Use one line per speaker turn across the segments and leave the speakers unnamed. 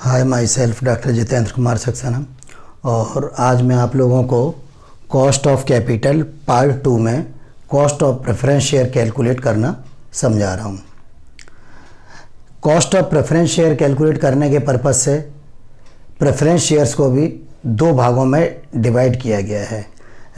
Hi my self doctor Jitendra Kumar Saxena और आज मैं आप लोगों को कॉस्ट ऑफ कैपिटल पार्ट 2 में cost of preference share calculate करना समझा रहा हूँ। Cost of preference share calculate करने के पर्पज़ से प्रेफरेंस शेयर्स को भी दो भागों में डिवाइड किया गया है,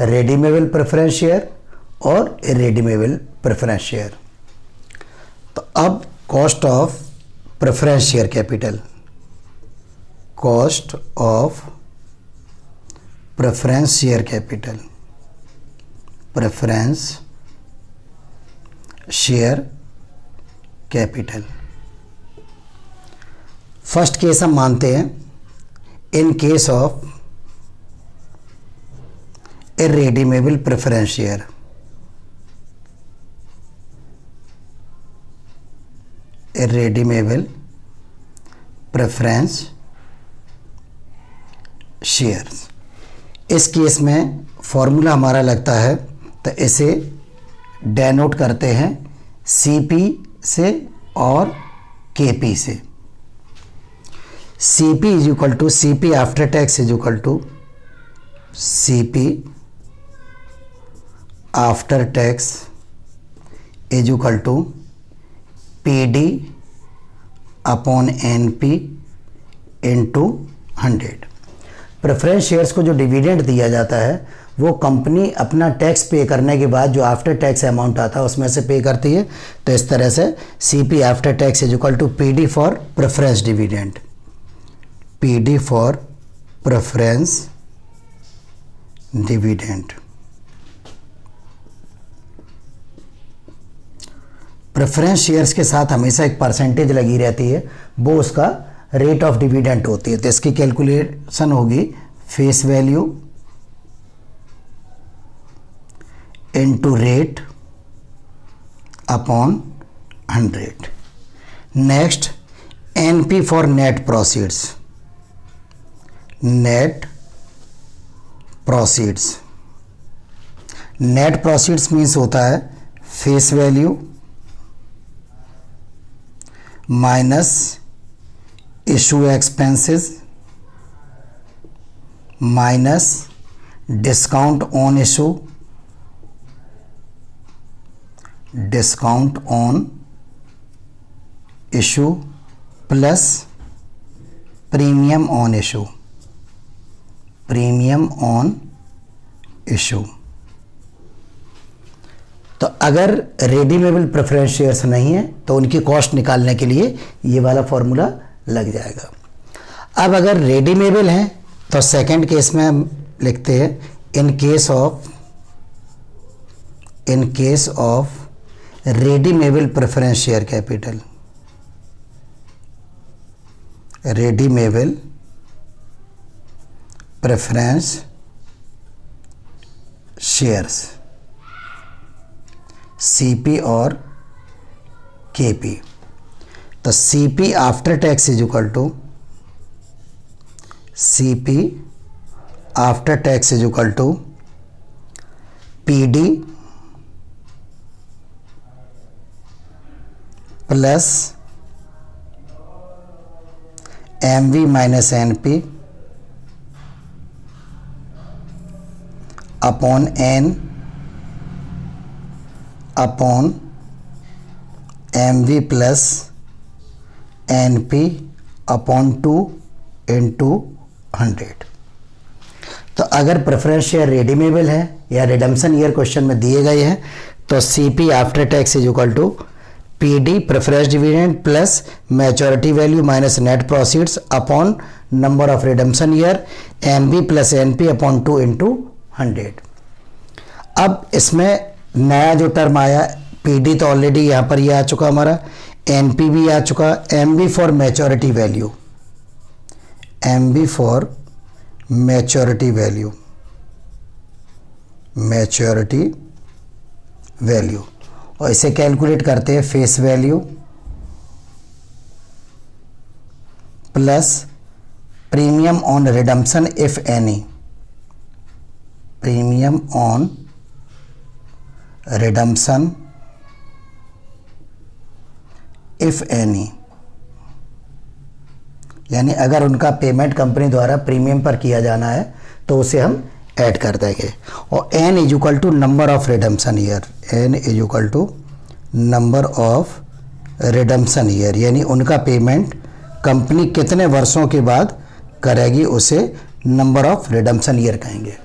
रेडीमेबल प्रेफरेंस शेयर और इरेडीमेबल प्रेफरेंस शेयर। तो अब cost of preference share capital, cost of preference share capital, preference share capital. First case हम मानते हैं in case of irredeemable preference share, irredeemable preference shares. इस केस में formula हमारा लगता है तो इसे डेनोट करते हैं सीपी से और केपी से। CP is equal to CP after tax is equal to CP after tax is equal to PD upon NP into 100। Preference shares को जो डिविडेंड दिया जाता है वो कंपनी अपना टैक्स पे करने के बाद जो आफ्टर टैक्स अमाउंट आता है उसमें से पे करती है। तो इस तरह से CP after tax is equal to PD for preference dividend, PD for preference dividend. Preference shares के साथ हमेशा एक परसेंटेज लगी रहती है, वो उसका रेट ऑफ डिविडेंड होती है। तो इसकी कैलकुलेशन होगी face value into rate upon 100। Next NP for net proceeds, net proceeds. Net proceeds means होता है face value minus issue expenses minus discount on issue, discount on issue plus premium on issue, premium on issue. तो अगर redeemable preference shares नहीं है तो उनकी cost निकालने के लिए ये वाला फॉर्मूला लग जाएगा। अब अगर रेडीमेबल हैं तो सेकंड केस में हम लिखते हैं in case of redeemable preference share capital, redeemable preference shares CP और केपी। तो CP after tax is equal to CP after tax is equal to PD plus MV minus NP upon N upon MV plus NP upon 2 into 100। तो अगर preference share redeemable है या redemption year question में दिए गए हैं तो CP after tax is equal to PD preference dividend plus maturity value minus net proceeds upon number of redemption year NB plus NP upon 2 into 100। अब इसमें नया जो टर्म आया पीडी तो ऑलरेडी यहाँ पर ये आ चुका हमारा, एनपी भी आ चुका, MB for maturity value, MB for maturity value, maturity value. और इसे कैलकुलेट करते हैं face value plus premium on redemption if any, premium on redemption if any यानी अगर उनका पेमेंट कंपनी द्वारा प्रीमियम पर किया जाना है तो उसे हम ऐड कर देंगे। और n is equal to number of redemption year, n is equal to number of redemption year, यानी उनका पेमेंट कंपनी कितने वर्षों के बाद करेगी उसे नंबर ऑफ रिडम्पशन ईयर कहेंगे।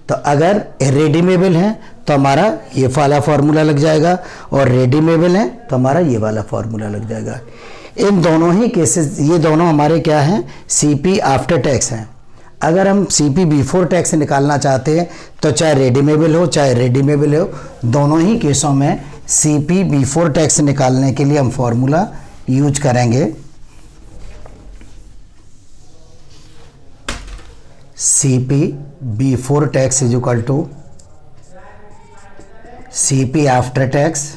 तो अगर इररिडीमेबल है तो हमारा ये वाला फार्मूला लग जाएगा, और रिडीमेबल है तो हमारा ये वाला फार्मूला लग जाएगा। इन दोनों ही केसेस, ये दोनों हमारे क्या हैं, सीपी आफ्टर टैक्स हैं। अगर हम सीपी बिफोर टैक्स निकालना चाहते हैं तो चाहे रिडीमेबल हो चाहे रिडीमेबल हो, दोनों ही केसों में सीपी बिफोर टैक्स निकालने के लिए हम फार्मूला यूज करेंगे CP before tax is equal to CP after tax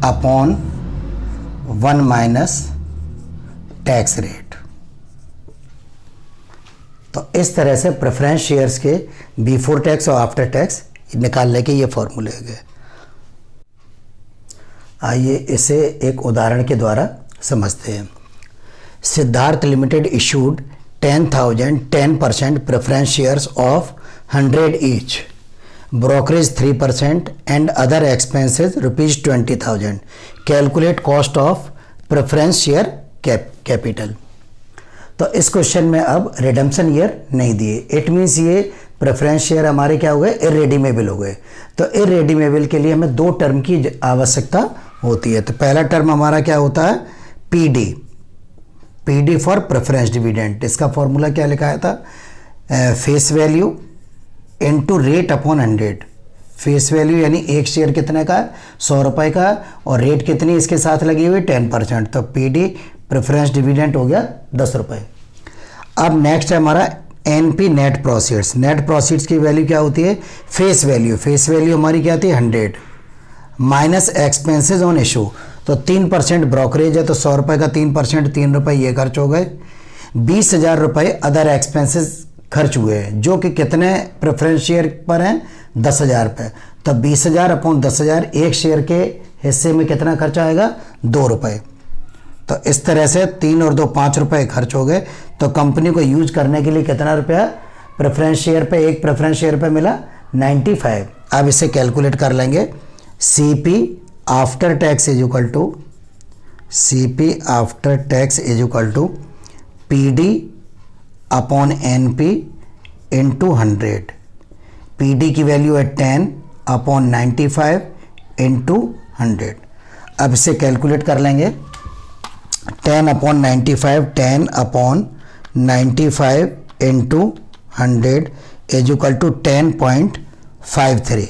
upon 1 minus tax rate. तो इस तरह से प्रेफरेंस शेयर्स के बिफोर टैक्स और आफ्टर टैक्स निकालने के ये फॉर्मूले गए। आइए इसे एक उदाहरण के द्वारा समझते हैं। Siddharth limited issued 10% preference shares of 100 each, brokerage 3% and other expenses ₹20,000। Calculate cost of preference share capital. तो इस क्वेश्चन में अब रिडम्पशन ईयर नहीं दिए, इट मीन्स ये प्रेफरेंस शेयर हमारे क्या हो गए, इररिडीमेबल हो गए। तो इररिडीमेबल के लिए हमें 2 टर्म की आवश्यकता होती है। तो पहला टर्म हमारा क्या होता है, PD, PD for preference dividend. इसका फॉर्मूला क्या लिखा था, face value into rate upon 100। Face value यानी एक शेयर कितने का है, 100 रुपये का, और रेट कितनी इसके साथ लगी हुई, 10%। तो पीडी प्रेफरेंस डिविडेंड हो गया 10 रुपये। अब नेक्स्ट है हमारा NP net proceeds. Net proceeds की वैल्यू क्या होती है, फेस वैल्यू, फेस वैल्यू हमारी क्या आती है 100 माइनस एक्सपेंसेस ऑन इशू। तो 3% ब्रोकरेज है तो 100 रुपये का 3%, 3 रुपये ये खर्च हो गए। 20,000 रुपये अदर एक्सपेंसेस खर्च हुए हैं, जो कि कितने प्रेफरेंस शेयर पर हैं, 10,000 रुपये। तो 20,000 अपॉन 10,000, एक शेयर के हिस्से में कितना खर्च आएगा, 2 रुपये। तो इस तरह से 3 और 2 5 रुपये खर्च हो गए। तो कंपनी को यूज करने के लिए कितना रुपया प्रेफरेंस शेयर पे, एक प्रेफरेंस शेयर पे मिला 95। अब इसे कैलकुलेट कर लेंगे। CP after tax is equal to CP after tax is equal to PD upon NP into 100। पीडी की वैल्यू है 10 अपॉन 95 इंटू 100। अब इसे कैलकुलेट कर लेंगे। 10 upon 95, 10 upon 95 into 100 is equal to 10.53,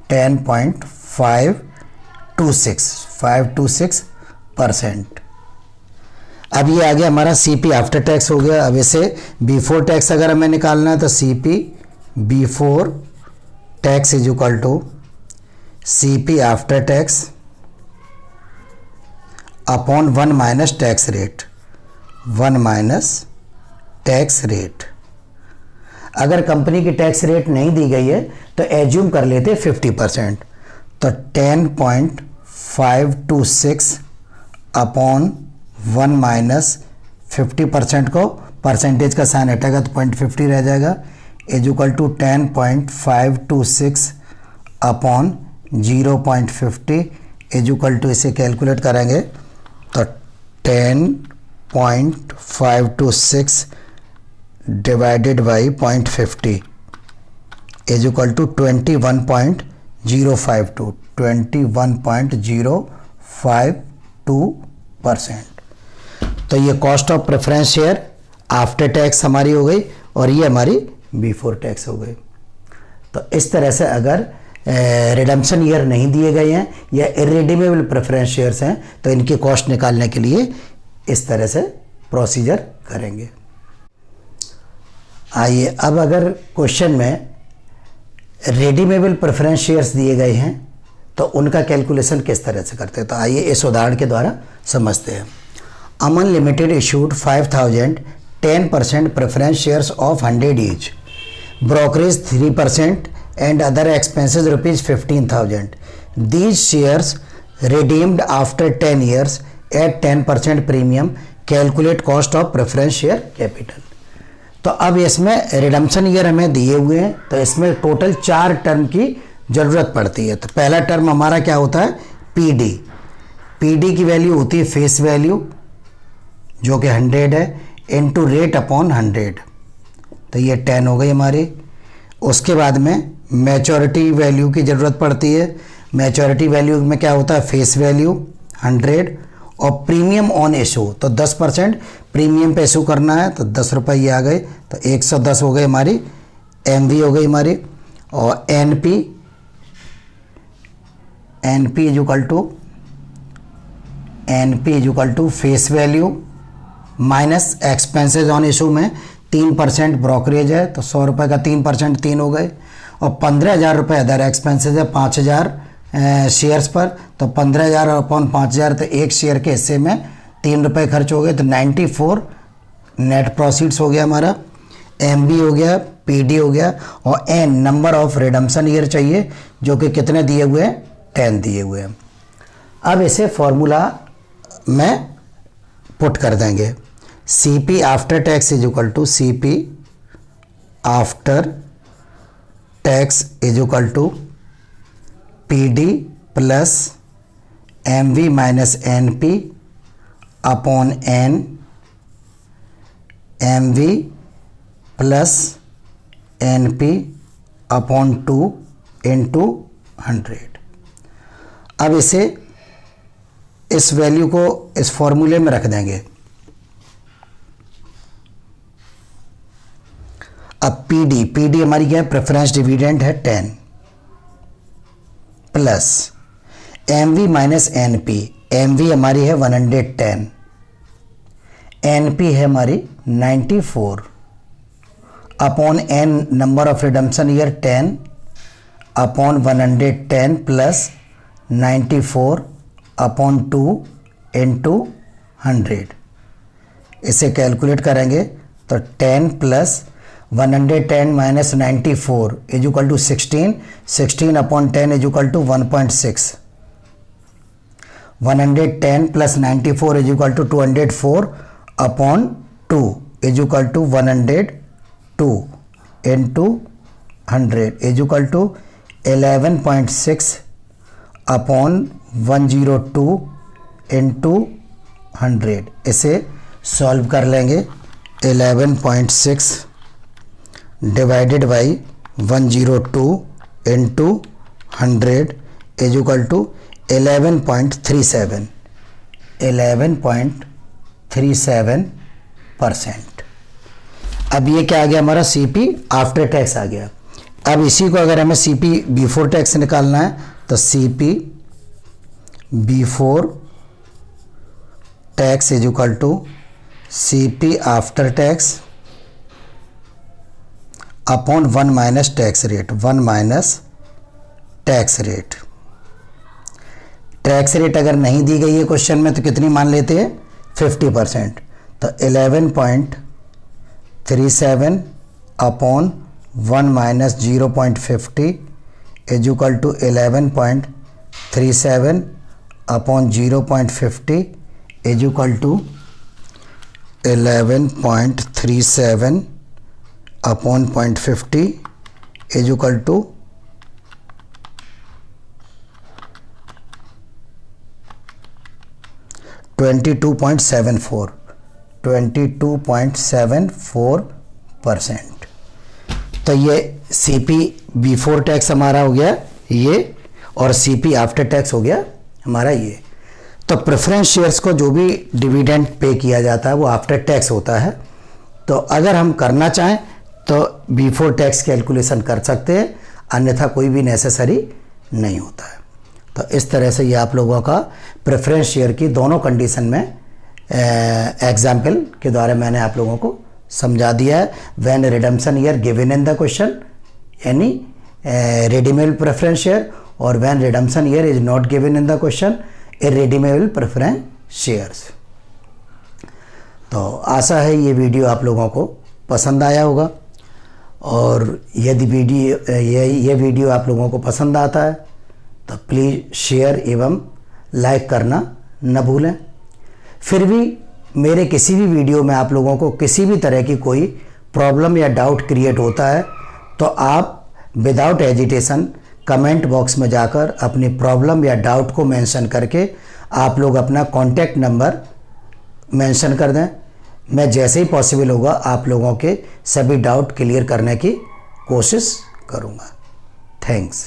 10.526%। अब ये आ गया हमारा सीपी आफ्टर टैक्स हो गया। अब इसे बिफोर टैक्स अगर हमें निकालना है तो CP before tax is equal to CP after tax upon 1 minus tax rate, 1 minus tax rate. अगर कंपनी की टैक्स रेट नहीं दी गई है तो एज्यूम कर लेते 50%। तो 10.526 अपॉन 1 माइनस 50% को परसेंटेज का साइन हटेगा तो 0.50 रह जाएगा, is equal to 10.526 upon 0.50 is equal to, इसे कैलकुलेट करेंगे तो 10.526 divided by 0.50 is equal to 21.052, 21.052%। तो ये cost of preference share after tax हमारी हो गई और ये हमारी बिफोर टैक्स हो गई। तो इस तरह से अगर रिडम्पशन ईयर नहीं दिए गए हैं या इररिडीमेबल प्रेफरेंस शेयर्स हैं तो इनकी कॉस्ट निकालने के लिए इस तरह से प्रोसीजर करेंगे। आइए अब अगर क्वेश्चन में रिडीमेबल प्रेफरेंस शेयर्स दिए गए हैं तो उनका कैलकुलेशन किस तरह से करते हैं, तो आइए इस उदाहरण के द्वारा समझते हैं। Aman limited issued 5,000 10% preference shares of 100 each, brokerage 3% and other expenses ₹15,000. These shares redeemed after 10 years at 10% premium, calculate cost of preference share capital। तो अब इसमें रिडम्पशन ईयर हमें दिए हुए हैं, तो इसमें टोटल 4 टर्म की ज़रूरत पड़ती है। तो पहला टर्म हमारा क्या होता है, पीडी। पीडी की वैल्यू होती है फेस वैल्यू जो कि 100 है इनटू रेट अपॉन 100, तो ये 10 हो गई हमारी। उसके बाद में मैच्योरिटी वैल्यू की ज़रूरत पड़ती है। मैच्योरिटी वैल्यू में क्या होता है, फेस वैल्यू 100 और प्रीमियम ऑन इशू, तो 10% प्रीमियम पे इशू करना है, तो 10 रुपये ये आ गए, तो 110 हो गई हमारी एमवी हो गई हमारी। और NP is equal to face value minus expenses on issue में 3% ब्रोकरेज है, तो 100 रुपये का 3% 3 हो गए। और 15,000 रुपये अदर एक्सपेंसेस है 5,000 शेयर्स पर, तो 15,000 अपॉन 5,000, तो एक शेयर के हिस्से में 3 रुपये खर्च हो गए, तो 94 नेट प्रोसीड्स हो गया हमारा। एमबी हो गया, पीडी हो गया, और N number of redemption year चाहिए जो कि कितने दिए हुए हैं, 10 दिए हुए हैं। अब इसे फॉर्मूला में पुट कर देंगे। CP after tax is equal to CP after tax is equal to PD plus MV minus NP upon N, MV plus NP upon 2 into 100। अब इसे इस वैल्यू को इस फॉर्मूले में रख देंगे। अब पीडी हमारी क्या है, प्रेफरेंस डिविडेंड है 10 plus MV minus NP. MV हमारी है 110, एनपी है हमारी 94 upon n number of redemption year 10 upon 110 plus 94 upon 2 into 100। इसे कैलकुलेट करेंगे तो 10 plus 110 minus 94 is equal to 16, 16 upon 10 is equal to 1.6। 110 plus 94 is equal to 204 upon 2 is equal to 102 into 100 is equal to 11.6 upon 102 into 100। इसे solve कर लेंगे। 11.6 divided by 102 into 100 is equal to 11.37, 11.37%। अब ये क्या आ गया हमारा, CP आफ्टर टैक्स आ गया। अब इसी को अगर हमें CP बिफोर टैक्स निकालना है तो CP before tax is equal to CP after tax upon 1 minus tax rate, 1 minus tax rate. Tax rate अगर नहीं दी गई है क्वेश्चन में तो कितनी मान लेते हैं, 50%। तो 11.37 upon 1 minus 0.50 is equal to 11.37 upon 0.50 is equal to 11.37 upon 0.50 is equal to 22.74, 22.74%। तो ये CP बिफोर टैक्स हमारा हो गया ये, और CP आफ्टर टैक्स हो गया हमारा ये। तो प्रेफरेंस शेयर्स को जो भी डिविडेंड पे किया जाता है वो आफ्टर टैक्स होता है। तो अगर हम करना चाहें तो बिफोर टैक्स कैलकुलेशन कर सकते हैं, अन्यथा कोई भी नेसेसरी नहीं होता है। तो इस तरह से ये आप लोगों का प्रेफरेंस शेयर की दोनों कंडीशन में एग्जाम्पल के द्वारा मैंने आप लोगों को समझा दिया है। When redemption year given in the question यानी रिडीमेबल प्रेफरेंस शेयर, और when redemption year is not given in the question irredeemable preference shares. तो आशा है ये वीडियो आप लोगों को पसंद आया होगा, और यदि ये वीडियो आप लोगों को पसंद आता है तो प्लीज़ शेयर एवं लाइक करना न भूलें। फिर भी मेरे किसी भी वीडियो में आप लोगों को किसी भी तरह की कोई प्रॉब्लम या डाउट क्रिएट होता है तो आप विदाउट हेजिटेशन कमेंट बॉक्स में जाकर अपनी प्रॉब्लम या डाउट को मेंशन करके आप लोग अपना कॉन्टैक्ट नंबर मेंशन कर दें। मैं जैसे ही पॉसिबल होगा आप लोगों के सभी डाउट क्लियर करने की कोशिश करूँगा। थैंक्स।